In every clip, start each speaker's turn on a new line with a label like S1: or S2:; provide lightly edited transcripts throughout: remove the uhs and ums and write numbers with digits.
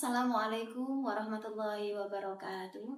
S1: Assalamualaikum warahmatullahi wabarakatuh.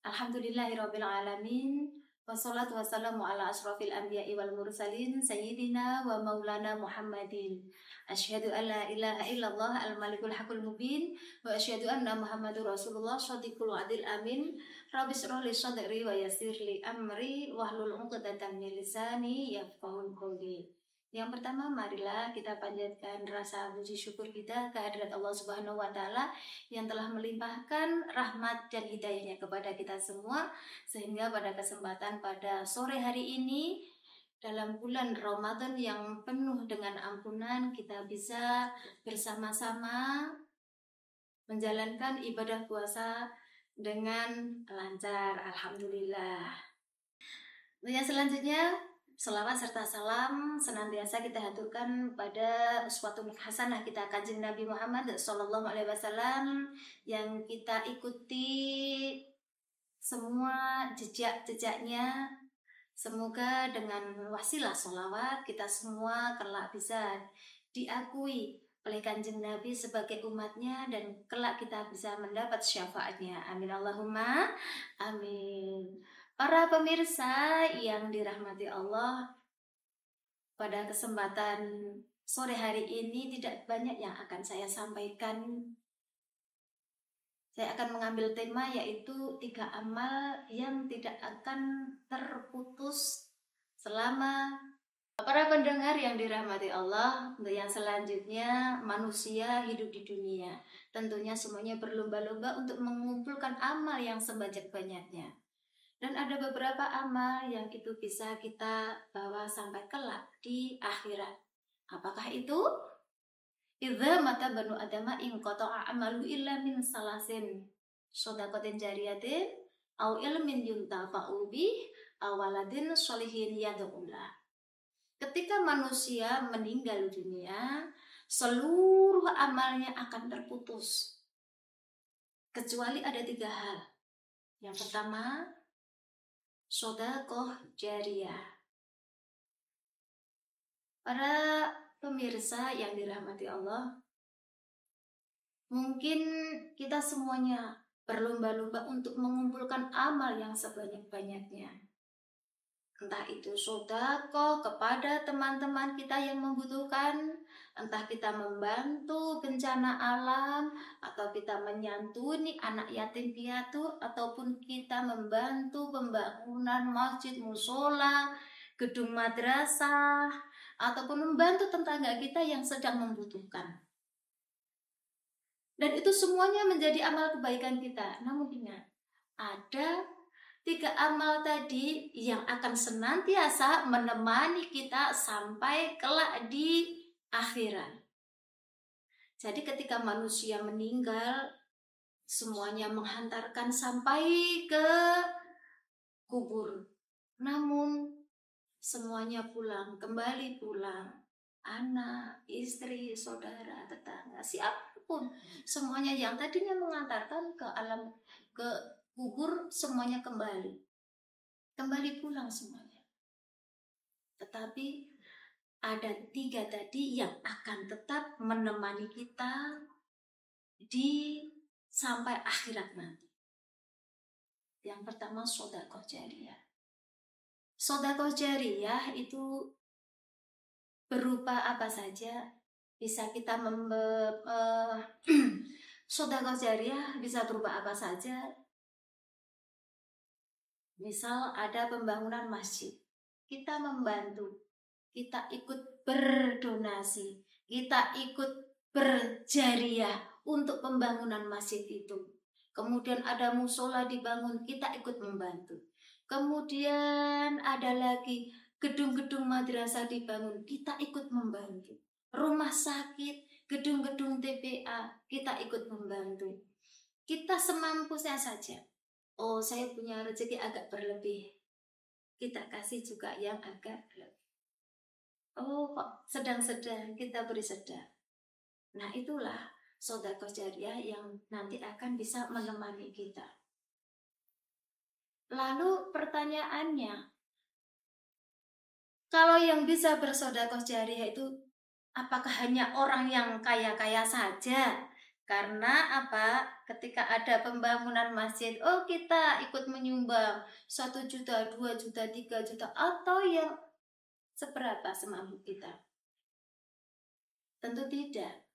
S1: Alhamdulillahirabbil alamin. Wassalatu wassalamu ala asrofil anbiya'i wal mursalin sayyidina wa maulana Muhammadin. Asyhadu an la ilaha illallah al-malikul haqqul mubin wa asyhadu anna Muhammadur Rasulullah shadiqul adil amin. Rabbi shrah li sadri wa yassir li amri wahlul 'uqdatam min lisani yafqahu qawli. Yang pertama, marilah kita panjatkan rasa puji syukur kita kehadirat Allah Subhanahu wa Ta'ala yang telah melimpahkan rahmat dan hidayahnya kepada kita semua, sehingga pada kesempatan pada sore hari ini dalam bulan Ramadan yang penuh dengan ampunan, kita bisa bersama-sama menjalankan ibadah puasa dengan lancar. Alhamdulillah. Yang selanjutnya, selawat serta salam senantiasa kita haturkan pada uswatun hasanah kita Kanjeng Nabi Muhammad sallallahu alaihi wasallam yang kita ikuti semua jejak-jejaknya. Semoga dengan wasilah sholawat kita semua kelak bisa diakui oleh Kanjeng Nabi sebagai umatnya dan kelak kita bisa mendapat syafaatnya. Amin Allahumma amin. Para pemirsa yang dirahmati Allah, pada kesempatan sore hari ini tidak banyak yang akan saya sampaikan. Saya akan mengambil tema yaitu 3 amal yang tidak akan terputus selama para pendengar yang dirahmati Allah. Untuk yang selanjutnya, manusia hidup di dunia. Tentunya semuanya berlomba-lomba untuk mengumpulkan amal yang sebanyak-banyaknya. Dan ada beberapa amal yang itu bisa kita bawa sampai kelak di akhirat. Apakah itu? Idza mata banu adama in qata'a amalu illa min salasin shadaqatin jariyatin aw ilmin yuntafa'u bih aw waladin sholihin yad'ulah. Ketika manusia meninggal dunia, seluruh amalnya akan terputus kecuali ada 3 hal. Yang pertama, shadaqah jariyah. Para pemirsa yang dirahmati Allah, mungkin kita semuanya berlomba-lomba untuk mengumpulkan amal yang sebanyak-banyaknya. Entah itu sedekah kepada teman-teman kita yang membutuhkan, entah kita membantu bencana alam, atau kita menyantuni anak yatim piatu, ataupun kita membantu pembangunan masjid, musola, gedung madrasah, ataupun membantu tetangga kita yang sedang membutuhkan. Dan itu semuanya menjadi amal kebaikan kita. Namun ingat, ada 3 amal tadi yang akan senantiasa menemani kita sampai kelak di akhirat. Jadi ketika manusia meninggal, semuanya menghantarkan sampai ke kubur. Namun semuanya pulang, kembali pulang. Anak, istri, saudara, tetangga, siapapun, semuanya yang tadinya mengantarkan ke alam, ke kubur, semuanya kembali pulang semuanya. Tetapi ada 3 tadi yang akan tetap menemani kita di sampai akhirat nanti. Yang pertama, sedekah jariyah. Sedekah jariyah itu berupa apa saja? Bisa kita sedekah jariyah bisa berupa apa saja? Misal ada pembangunan masjid, kita membantu, kita ikut berdonasi, kita ikut berjariah untuk pembangunan masjid itu. Kemudian ada musola dibangun, kita ikut membantu. Kemudian ada lagi gedung-gedung madrasah dibangun, kita ikut membantu. Rumah sakit, gedung-gedung TPA, kita ikut membantu. Kita semampunya saja. Oh, saya punya rezeki agak berlebih, kita kasih juga yang agak lebih. Oh, kok sedang-sedang, kita beri sedang. Nah, itulah sedekah jariyah yang nanti akan bisa menemani kita. Lalu pertanyaannya, kalau yang bisa bersedekah jariyah itu apakah hanya orang yang kaya-kaya saja? Karena apa? Ketika ada pembangunan masjid, oh kita ikut menyumbang 1 juta, 2 juta, 3 juta, atau yang seberapa semampu kita. Tentu tidak.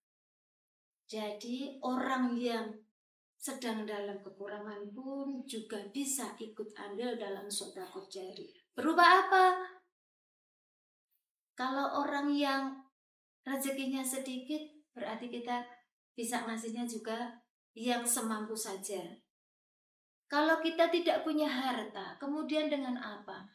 S1: Jadi orang yang sedang dalam kekurangan pun juga bisa ikut andil dalam sedekah jariyah. Berupa apa? Kalau orang yang rezekinya sedikit, berarti kita bisa ngasihnya juga yang semampu saja. Kalau kita tidak punya harta, kemudian dengan apa?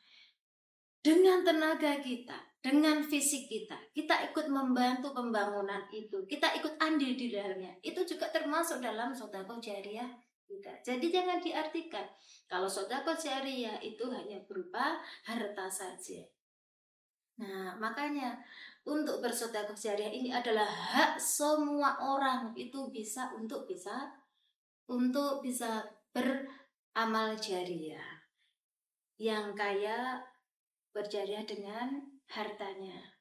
S1: Dengan tenaga kita, dengan fisik kita, kita ikut membantu pembangunan itu, kita ikut andil di dalamnya. Itu juga termasuk dalam sedekah jariyah kita. Jadi jangan diartikan kalau sedekah jariyah itu hanya berupa harta saja. Nah, makanya untuk bersedekah jariyah ini adalah hak semua orang, itu bisa beramal jariyah. Yang kaya berjariah dengan hartanya,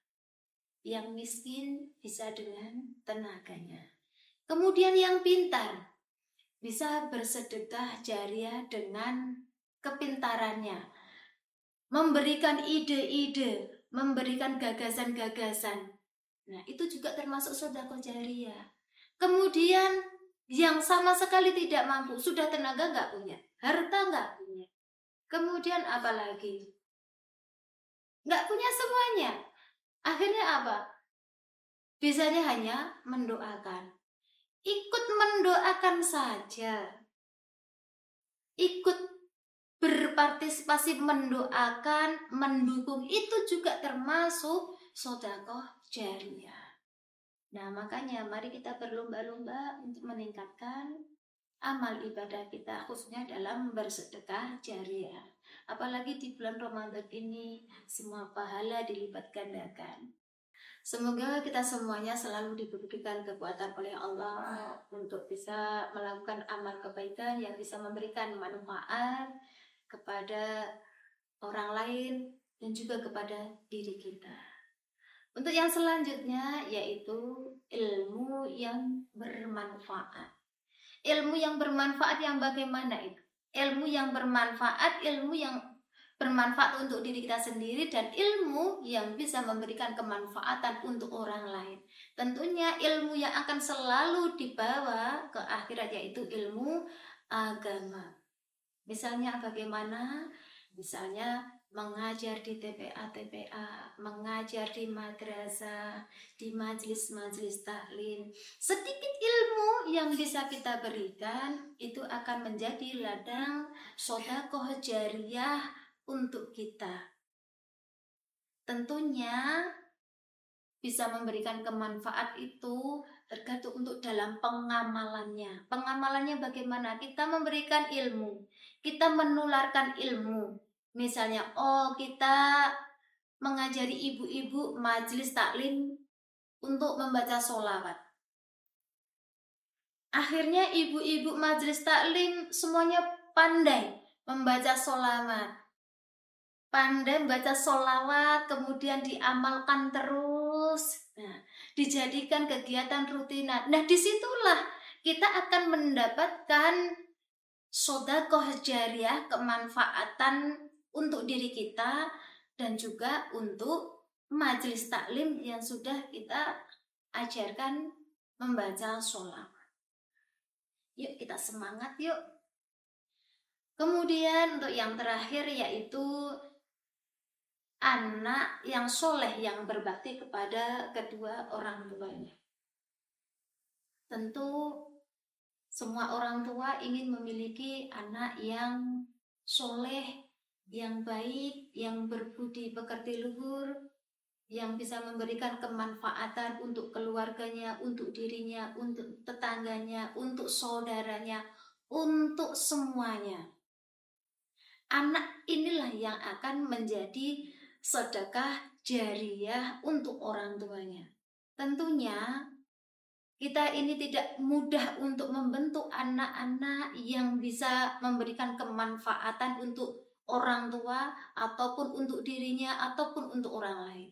S1: yang miskin bisa dengan tenaganya. Kemudian yang pintar bisa bersedekah jariyah dengan kepintarannya, memberikan ide-ide, memberikan gagasan-gagasan. Nah, itu juga termasuk sedekah jariyah. Kemudian yang sama sekali tidak mampu, sudah tenaga nggak punya, harta nggak punya. Kemudian apa lagi? Nggak punya semuanya. Akhirnya apa? Bisanya hanya mendoakan. Ikut mendoakan saja. Ikut berpartisipasi mendoakan, mendukung, itu juga termasuk sedekah jariyah. Nah, makanya mari kita berlomba-lomba untuk meningkatkan amal ibadah kita, khususnya dalam bersedekah jariyah. Apalagi di bulan Ramadan ini, semua pahala dilipat gandakan. Semoga kita semuanya selalu diberikan kekuatan oleh Allah untuk bisa melakukan amal kebaikan yang bisa memberikan manfaat kepada orang lain dan juga kepada diri kita. Untuk yang selanjutnya yaitu ilmu yang bermanfaat. Ilmu yang bermanfaat yang bagaimana itu? Ilmu yang bermanfaat untuk diri kita sendiri, dan ilmu yang bisa memberikan kemanfaatan untuk orang lain. Tentunya ilmu yang akan selalu dibawa ke akhirat yaitu ilmu agama. Misalnya bagaimana? Misalnya mengajar di TPA, mengajar di madrasah, di majelis-majelis taklim. Sedikit ilmu yang bisa kita berikan itu akan menjadi ladang sedekah jariyah untuk kita. Tentunya bisa memberikan kemanfaat itu tergantung untuk dalam pengamalannya. Pengamalannya bagaimana? Kita memberikan ilmu, kita menularkan ilmu. Misalnya, kita mengajari ibu-ibu majelis taklim untuk membaca sholawat. Akhirnya ibu-ibu majelis taklim semuanya pandai membaca sholawat. Pandai membaca sholawat, kemudian diamalkan terus. Nah, dijadikan kegiatan rutinan. Nah, disitulah kita akan mendapatkan sedekah jariyah, kemanfaatan untuk diri kita dan juga untuk majelis taklim yang sudah kita ajarkan membaca sholawat. Yuk kita semangat yuk. Kemudian untuk yang terakhir yaitu anak yang soleh yang berbakti kepada kedua orang tuanya. Tentu semua orang tua ingin memiliki anak yang soleh, yang baik, yang berbudi pekerti luhur, yang bisa memberikan kemanfaatan untuk keluarganya, untuk dirinya, untuk tetangganya, untuk saudaranya, untuk semuanya. Anak inilah yang akan menjadi sedekah jariyah untuk orang tuanya. Tentunya kita ini tidak mudah untuk membentuk anak-anak yang bisa memberikan kemanfaatan untuk orang tua ataupun untuk dirinya ataupun untuk orang lain.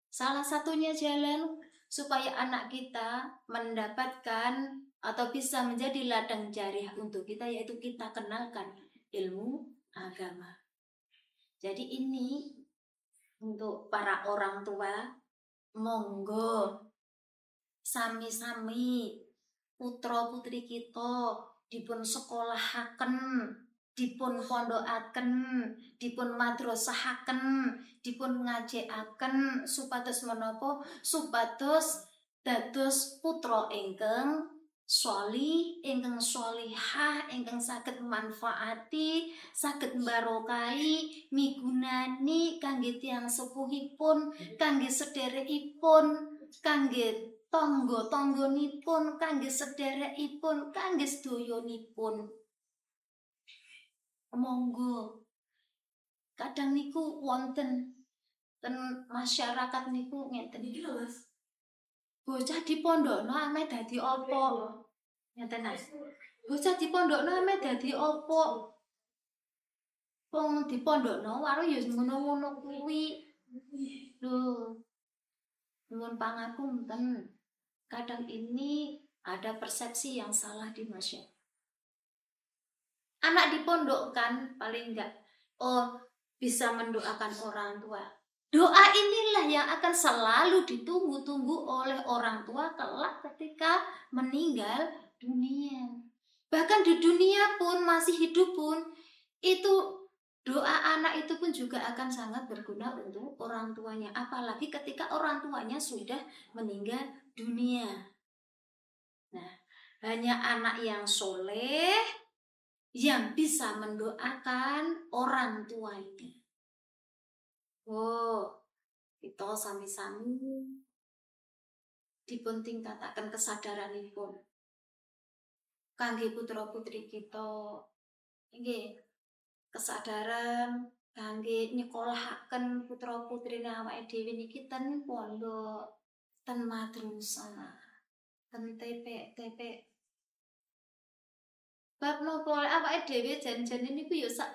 S1: Salah satunya jalan supaya anak kita mendapatkan atau bisa menjadi ladang jariah untuk kita, yaitu kita kenalkan ilmu agama. Jadi ini untuk para orang tua, monggo sami-sami putra putri kita dipun sekolahaken, dipun pondokaken, dipun madrasahaken, dipun ngajekaken supados menapa? Supados dados putra ingkang sholih, ingkang sholihah, ingkang saged manfaati, saged barokai, migunani kangge tiyang sepuhipun, kangge sederekipun, kangge tangga-tangganipun, kangge sederekipun, kangge sedoyonipun. Monggo. Kadang niku wonten ten masyarakat niku ngeten iki lho, Mas. Bocah di pondokno ame dadi apa? Ngeten Mas. Bocah di pondokno ame dadi apa? Wong di pondokno karo ya ngono-ngono kuwi. Lho. Nuwun pangapunten. Kadang ini ada persepsi yang salah di masyarakat. Anak dipondokkan paling enggak bisa mendoakan orang tua. Doa inilah yang akan selalu ditunggu-tunggu oleh orang tua kelak ketika meninggal dunia. Bahkan di dunia pun masih hidup pun itu doa anak itu pun juga akan sangat berguna untuk orang tuanya. Apalagi ketika orang tuanya sudah meninggal dunia. Nah, hanya anak yang soleh yang bisa mendoakan orang tua itu. Kita sami-sami dipun tingkataken kesadaranipun kangge putra putri kita. Nggih, kesadaran kangge nyekolahaken putra putrine awake dhewe niki ten pondok, ten madrasah, ten TP. Bab nopo awake dhewe jan-jan niku ya sak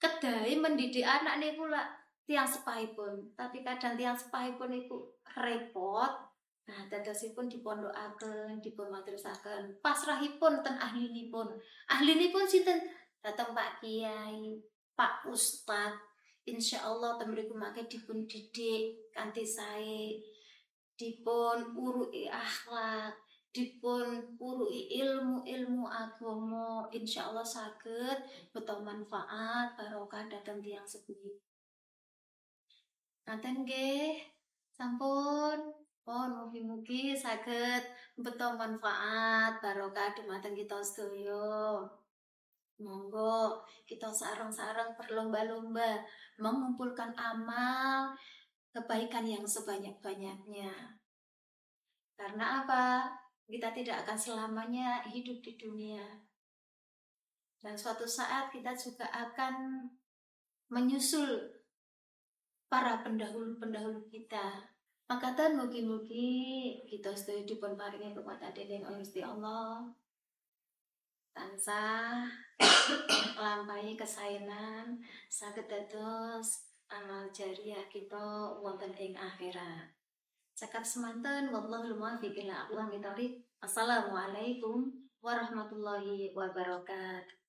S1: kedahe mendidik anak niku lak tiang sepahipun, tapi kadang tiang sepahipun itu repot. Nah, dadosipun dipondokaken, dipun madrasahaken, pasrahipun ten ahlinipun. Ahlinipun sinten? Dateng Pak Kiai, Pak Ustad. Insyaallah ten mriku mangke dipun didik kanthi sae, dipun uruki akhlak, dipun uruki ilmu agama. Insyaallah saged beto manfaat barokah dhateng tiyang sepuh. Ngaten nggih, sampun. Mugi-mugi saged beto manfaat barokah dumateng kita sedaya. Monggo kita sareng-sareng berlomba-lomba mengumpulkan amal kebaikan yang sebanyak-banyaknya. Karena apa? Kita tidak akan selamanya hidup di dunia. Dan suatu saat kita juga akan menyusul para pendahulu-pendahulu kita. Makatan mugi-mugi kita sedaya dipun paringi kekuatan dening Gusti Allah. Tansah lampahi kesaenan saged dados amal jariah kita wonten ing akhirat. Cekap semanten wallahul muwaffiq ila aqwamit thoriq. Assalamualaikum warahmatullahi wabarakatuh.